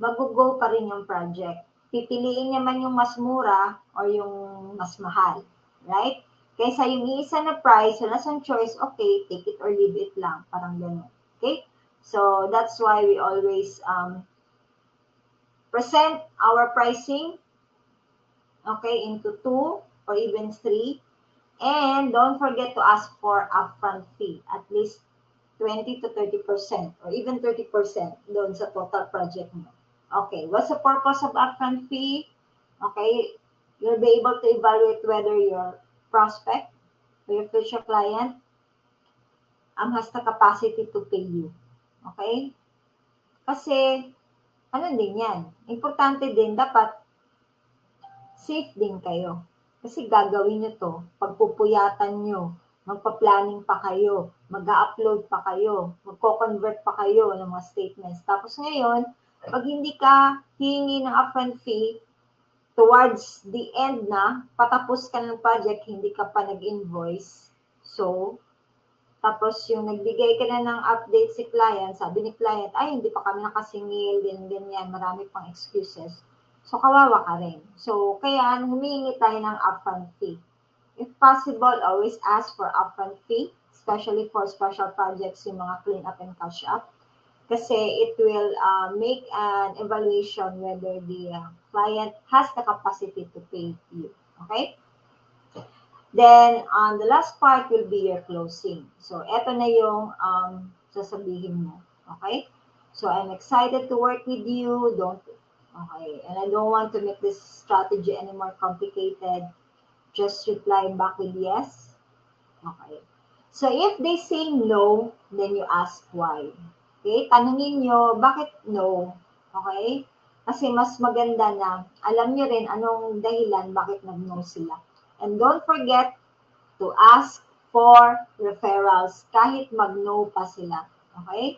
mag-go pa rin yung project. Pipiliin niya man yung mas mura or yung mas mahal. Right? Kaysa yung isa na price, wala siyang choice, okay, take it or leave it lang. Parang gano'n. Okay? So, that's why we always present our pricing, okay, into 2 or even 3. And don't forget to ask for upfront fee, at least 20 to 30% or even 30% doon sa total project mo. Okay, what's the purpose of upfront fee? Okay, you'll be able to evaluate whether your prospect or your future client has the capacity to pay you. Okay? Kasi, ano din yan? Importante din, dapat safe din kayo. Kasi gagawin nyo to, pagpupuyatan nyo, magpa-planning pa kayo, mag-upload pa kayo, magko-convert pa kayo ng mga statements. Tapos ngayon, pag hindi ka hihingi ng upfront fee, towards the end na, patapos ka ng project, hindi ka pa nag-invoice. So, tapos yung nagbigay ka na ng update si client, sabi ni client, ay, hindi pa kami nakasingil, ganyan, marami pang excuses. So, kawawa ka rin. So, kaya humingi tayo ng upfront fee. If possible, always ask for upfront fee, especially for special projects, yung mga clean up and cash up. Kasi it will make an evaluation whether the client has the capacity to pay you. Okay? Then, the last part will be your closing. So, eto na yung sasabihin mo. Okay? So, I'm excited to work with you. Okay, and I don't want to make this strategy any more complicated. Just reply back with yes. Okay. So if they say no, then you ask why. Okay? Tanungin nyo, bakit no? Okay? Kasi mas maganda na alam nyo rin anong dahilan bakit nag-no sila. And don't forget to ask for referrals kahit mag-no pa sila. Okay?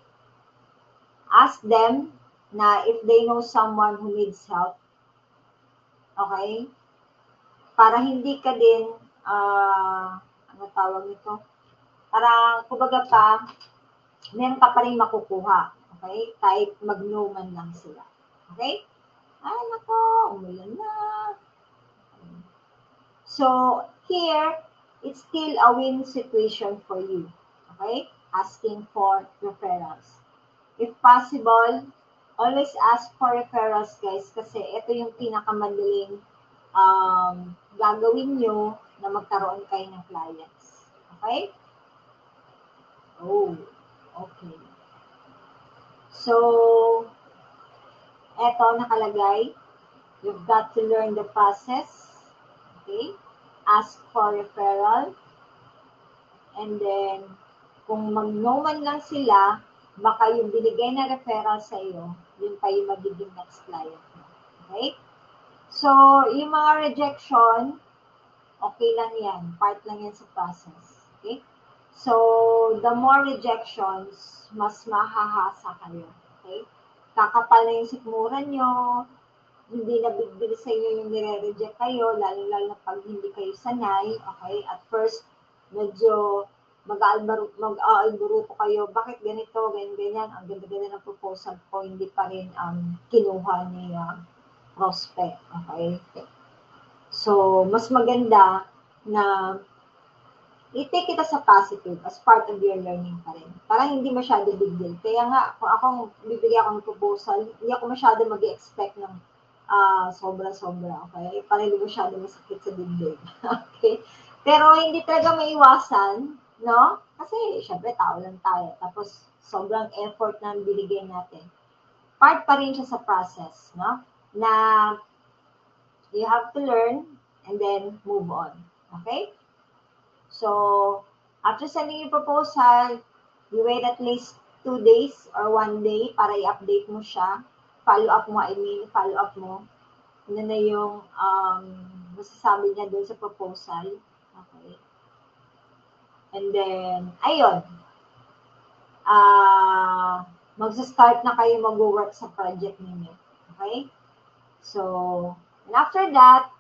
Ask them na if they know someone who needs help. Okay? Para hindi ka din, ano tawag nito? Parang, kumbaga pa, meron ka pa rin makukuha. Okay? Kahit mag-no man lang sila. Okay? Ay, nako, umulan na. So, here, it's still a win situation for you. Okay? Asking for referrals. If possible, always ask for referrals, guys, kasi ito yung pinakamadaling gagawin nyo na magkaroon kayo ng clients. Okay? Oh, okay. So, eto nakalagay, you've got to learn the process. Okay? Ask for referral. And then, kung mag-no man lang sila, baka yung binigay na referral sa iyo, yun pa yung magiging next client mo. Okay? So, yung mga rejection, okay lang yan. Part lang yan sa process. Okay? So, the more rejections, mas mahahasa kayo. Okay? Kakapal na yung sikmura nyo, hindi na big sa inyo yung nire-reject kayo, lalo-lalo pag hindi kayo sanay. Okay? At first, medyo mag-aalburuto kayo, bakit ganito, ganyan, ang ganda-ganda ng proposal ko, hindi pa rin kinuha ni prospect. Okay? So, mas maganda na i-take kita sa positive as part of your learning pa rin. Para hindi masyado big deal. Kaya nga, kung akong bibigyan ako ng proposal, hindi ako masyado mag-expect ng sobra-sobra. Okay? Para hindi masyado masakit sa dibdib. Okay? Pero hindi talaga maiwasan, no? Kasi, syempre, tao lang tayo. Tapos, sobrang effort na binigay natin. Part pa rin siya sa process, no? Na you have to learn and then move on. Okay? So, after sending your proposal, you wait at least 2 days or 1 day para i-update mo siya. Follow up mo, follow up mo. Ano na yung masasabi niya doon sa proposal. Okay. And then, ayun. Magsa-start na kayo mag-work sa project ninyo. Okay? So, and after that,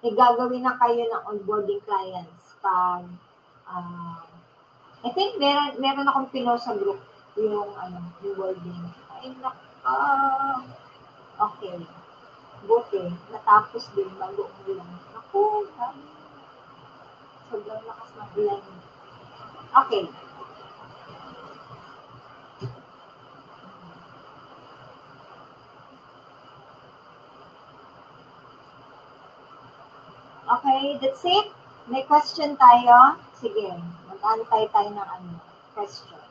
gagawin na kayo ng onboarding clients pag I think meron akong pinost sa group yung wording. Ay, okay. Buti. Natapos din bago umulan. Naku, sobrang lakas ng ulan. Okay. Okay, that's it. May question tayo. Sige, mag-antay tayo ng question.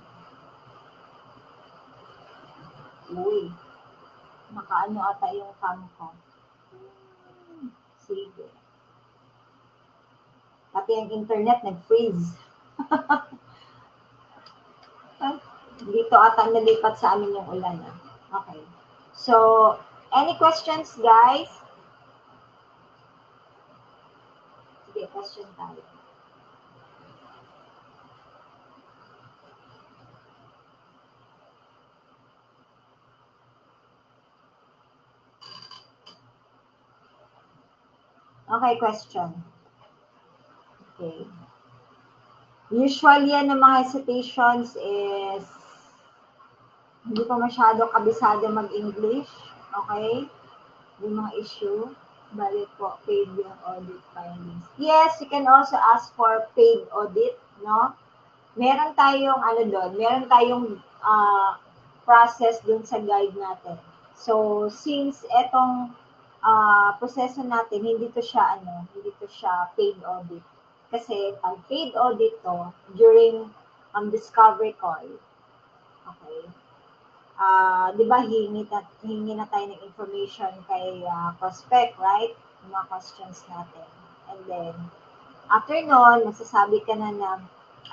Uy, nakaano ata yung cam ko. Sige. Pati ang internet nag-freeze. Dito ata nalipat sa amin yung ulan. Okay. So, any questions, guys? Sige, question tayo. Okay, question. Okay. Usually, yan ng mga hesitations is hindi ko masyado kabisado mag-English. Okay? Yung mga issue. Balik po, paid yung audit findings. Yes, you can also ask for paid audit, no? Meron tayong, meron tayong process dun sa guide natin. So, since etong proseso natin, hindi to siya paid audit. Kasi pag paid audit to, during discovery call, okay, di ba, hingi na tayo ng information kay prospect, right? Yung mga questions natin. And then, after nun, nagsasabi ka na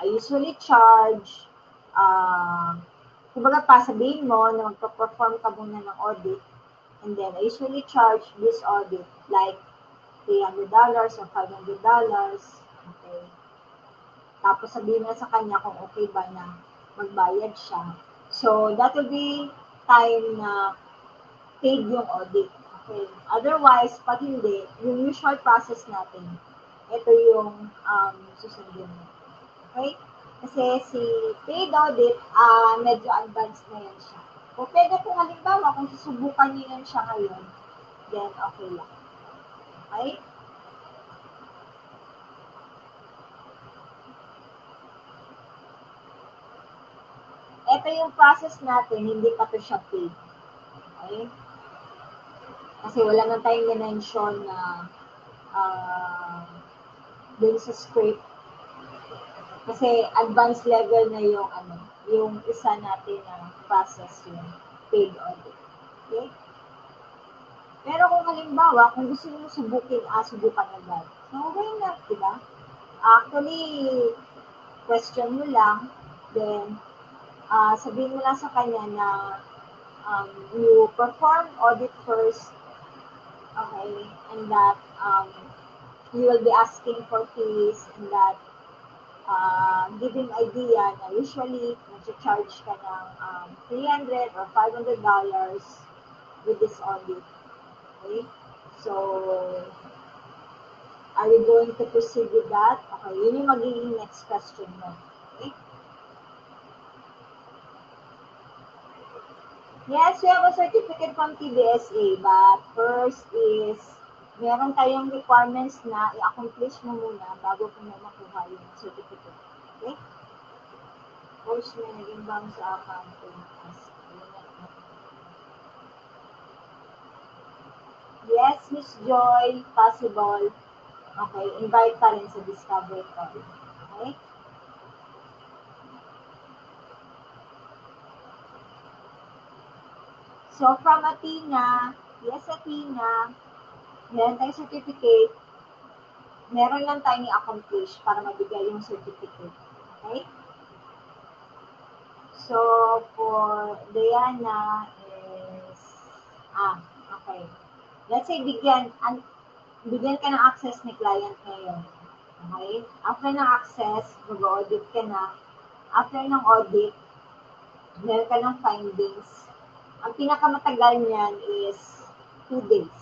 I usually charge, kumbaga pa, sabihin mo na magpa-perform ka muna ng audit, and then I usually charge this audit like $300 or $500. Okay. Tapos sabihin mo sa kanya kung okay ba na magbayad siya. So, that will be time na paid yung audit. Okay. Otherwise, pag hindi, yung usual process natin, ito yung susundin mo. Okay? Kasi si paid audit, medyo advanced na yan siya. O pwede kung halimbawa, kung susubukan niyo yan siya ngayon, then okay lang. Okay? Ito yung process natin, hindi pa to siya paid. Okay? Kasi wala nang tayong mention na dun sa script. Kasi advanced level na yung yung isa natin na process yung paid audit. Okay? Pero kung halimbawa, kung gusto niyo subukan agad. So, why not, di ba? Actually, question mo lang, then sabihin mo lang sa kanya na you perform audit first, okay, and that you will be asking for fees, and that give him idea na usually nag-charge ka ng $300 or $500 with this audit. Okay? So, are you going to proceed with that? Okay, yun yung magiging next question mo. Okay? Yes, we have a certificate from TBSA, but first is, meron tayong requirements na i-accomplish mo muna bago ko mo makuha yung certificate. Okay? Course na naging bang sa accounting. Yes, Miss Joy, possible. Okay, invite pa rin sa Discovery Call. Okay? So, from Athena, yes, Athena, meron tayong certificate, meron lang tayong i-accomplish para mabigay yung certificate. Okay? So, for Diana is, okay. Let's say, bigyan ka ng access ni client ngayon. Okay? After ng access, mag-audit ka na. After ng audit, meron ka ng findings. Ang pinakamatagal niyan is 2 days.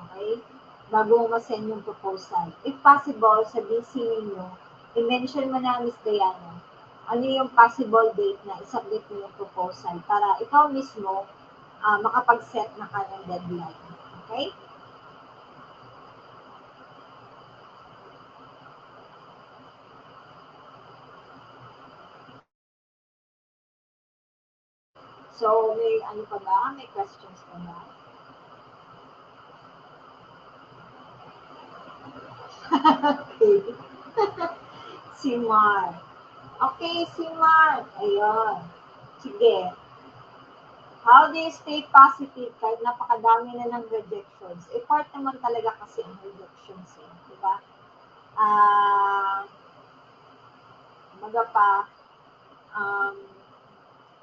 Okay? Bago mo ma-send yung proposal. If possible, sa BC ninyo, i-mention mo na, Ms. Diana, ano yung possible date na isubmit mo yung proposal para ikaw mismo makapag-set na ka ng deadline. Okay? So, may ano pa ba? May questions pa ba? Okay. Si Mark. Okay, si Mark. Ayun. Sige. How do you stay positive kahit napakadami na ng rejections? Part naman talaga kasi ang rejections eh. Diba? Baga pa,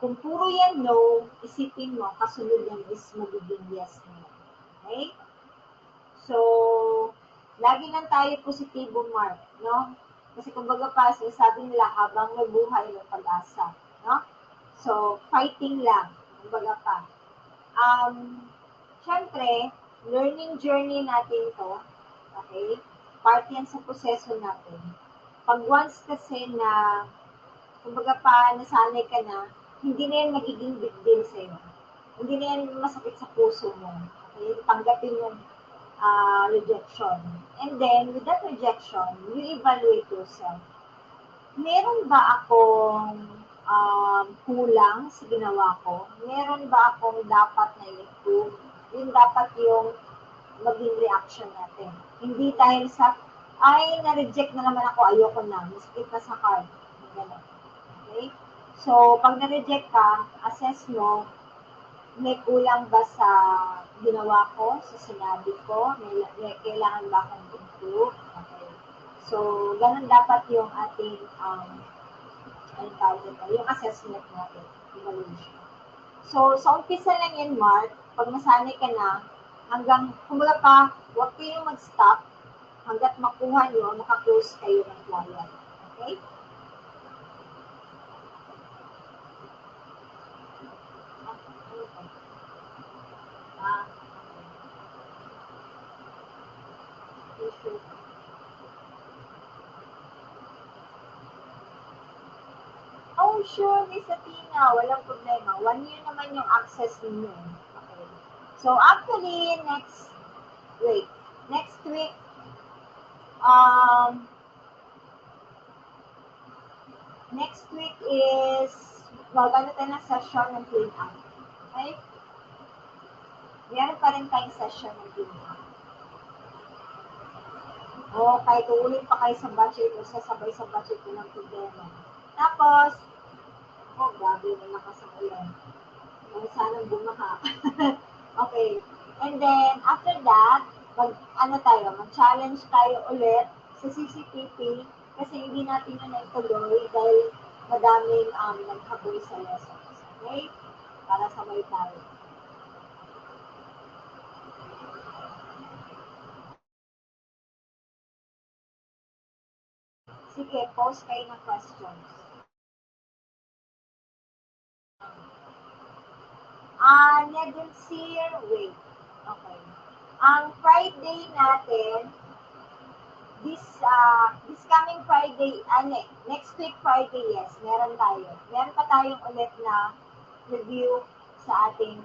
kung puro yan no, isipin mo, kasunod yan is magiging yes na. Okay? So, lagi lang tayo positibo, Mark, no? Kasi kumbaga pa, sinasabi nila habang may buhay ng pag-asa, no? So, fighting lang, kumbaga pa. Siyempre, learning journey natin to, okay? Part yan sa proseso natin. Pag once kasi na, kumbaga pa, nasanay ka na, hindi na yan magiging big deal sa'yo. Hindi na yan masakit sa puso mo. Okay? Tanggapin yung rejection. And then, with that rejection, you evaluate yourself. Meron ba akong kulang sa ginawa ko? Meron ba akong dapat na i-improve? Yun dapat yung maging reaction natin. Hindi dahil sa, na-reject na naman ako, ayoko na, masakit na sa card. Ganun. Okay? So, pag na-reject ka, assess mo, may kulang ba sa ginawa ko, sa sinabi ko? May kailangan ba akong improve? Okay. So, ganun dapat yung ating, anong tawag ito? Yung assessment natin, evaluation. So, sa umpisa lang yan, Mark, pag masanay ka na, hanggang, kumbaga pa, huwag kayong mag-stop hanggat makuha nyo, makaklose kayo ng client. Okay? Ah, issue. Oh, sure, Miss Athena, walang problema. 1 year naman yung access ninyo. Okay. So, actually, next week, um, next week is, magano tayo ng session ng clean up. Okay? Meron pa rin tayong session ng clean up. O, kahit uulit pa kayo sa budget o sasabay sa budget ko ng problema. Tapos, grabe na nakasang ulan. Sanang bumaha. Okay. And then, after that, mag-challenge tayo ulit sa CCTP kasi hindi natin na naituloy dahil madaming naghaboy sa lessons. Okay? Para sabay tayo. Sige, post kayo ng questions. Wait. Okay. Ang Friday natin, this coming Friday, next week Friday, yes, meron tayo. Meron pa tayong ulit na review sa ating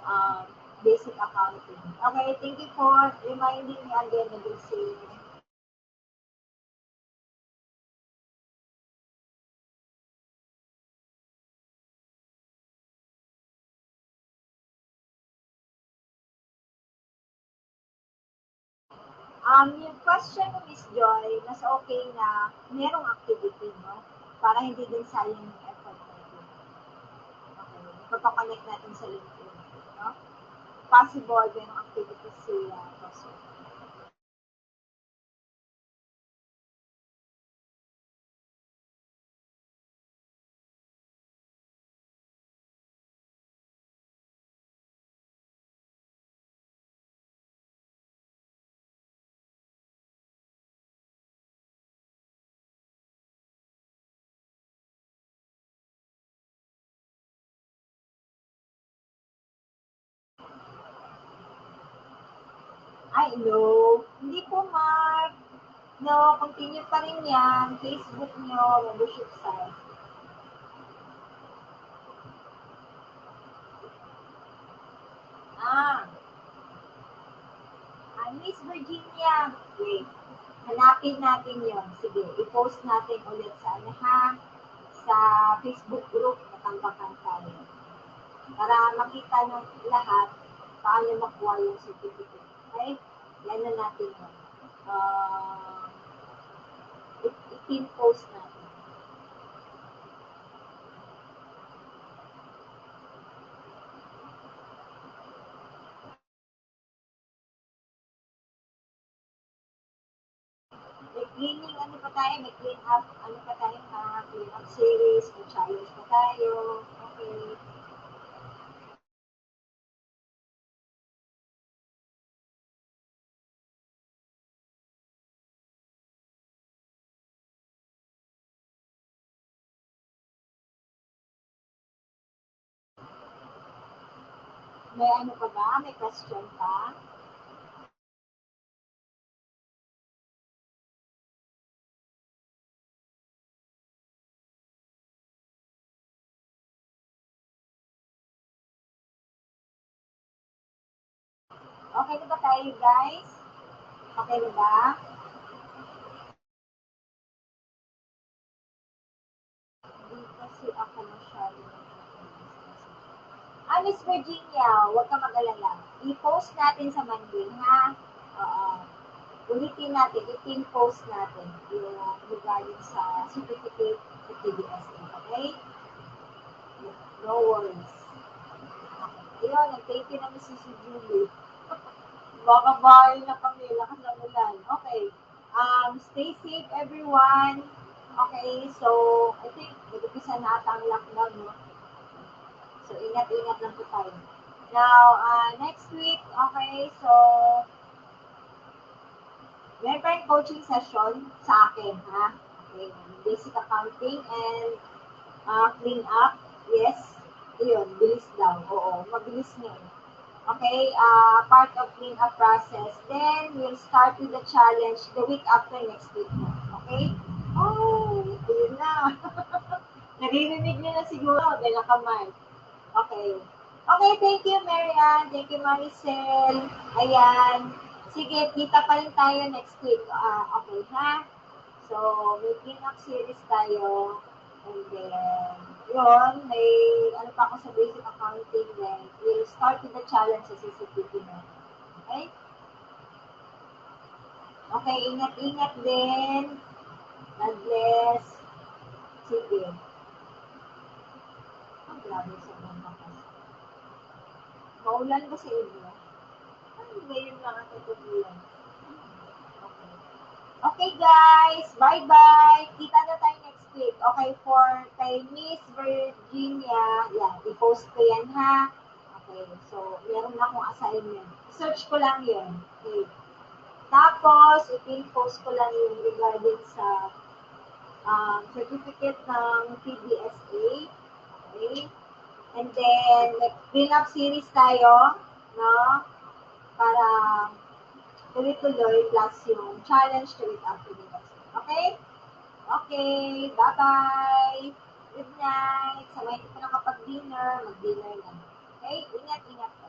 basic accounting. Okay, thank you for reminding me again na this yung question mo, Miss Joy, mas okay na merong activity, no? Para hindi din sayang yung effort natin. Okay, pagpapanik natin sa LinkedIn, no? Possible, merong activity si Toso. Ay, no. Hindi po, Mark. No, continue pa rin yan. Facebook nyo, membership site. Ah, Miss Virginia. Wait, hanapin natin yon. Sige, i-post natin ulit sa sa Facebook group na Tambakan tayo. Para makita ng lahat paano makuha yung certificate. Okay? Yan na natin yun. Uh, I-pin-post natin. May cleaning, may clean up, clean up series, may challenge pa tayo. Okay. May pa ba? May question pa? Okay na ba tayo, guys? Okay na ba? Hindi kasi ako masyado. Miss Virginia, huwag ka mag-alala. I-post natin sa Monday, ha? Ulitin natin, i-post natin yung regarding sa certificate sa TBSA, okay? No worries. Ayun, nag-thank you naman si Julie. Baka bahay na kami, lakas ng ulan. Okay. Stay safe, everyone. Okay, so, I think, nag-upisa na ata ang lockdown, no? So, ingat-ingat lang po tayo. Now, next week, okay, so, meron pa yung coaching session sa akin, ha? Okay, basic accounting and clean up. Yes, yun, bilis daw. Oo, mabilis nga eh. Okay, part of clean up process. Then, we'll start with the challenge the week after next week na. Okay? Oh, yun na. Naririnig niyo na siguro, dala kamay. Okay. Okay, thank you, Marian. Thank you, Maricel. Ayan. Sige, kita pa rin tayo next week. Okay, ha? So, may clean-up series tayo. And then, yun, may ano pa ako sa basic accounting then. We'll start with the challenge sa CCTV na. Okay? Okay, ingat-ingat din. God bless. Sige. Ang grabe sa mga kasi. Maulan ba sa inyo? Ay, ngayon lang ang tutubulan. Okay. Okay, guys. Bye-bye. Kita na tayo next week. Okay, for kay Miss Virginia, yan, i-post ko yan, ha? Okay, so, meron na akong assignment. Search ko lang yun. Okay. Tapos, i-post ko lang yung regarding sa certificate ng PBSA. Okay. And then, nag-clean up series tayo, no? Para tuloy-tuloy plus yung challenge to it after the next week. Okay? Okay. Bye-bye. Good night. Sa mga hindi pa nakapag-dinner, mag-dinner na. Okay? Ingat-ingat po.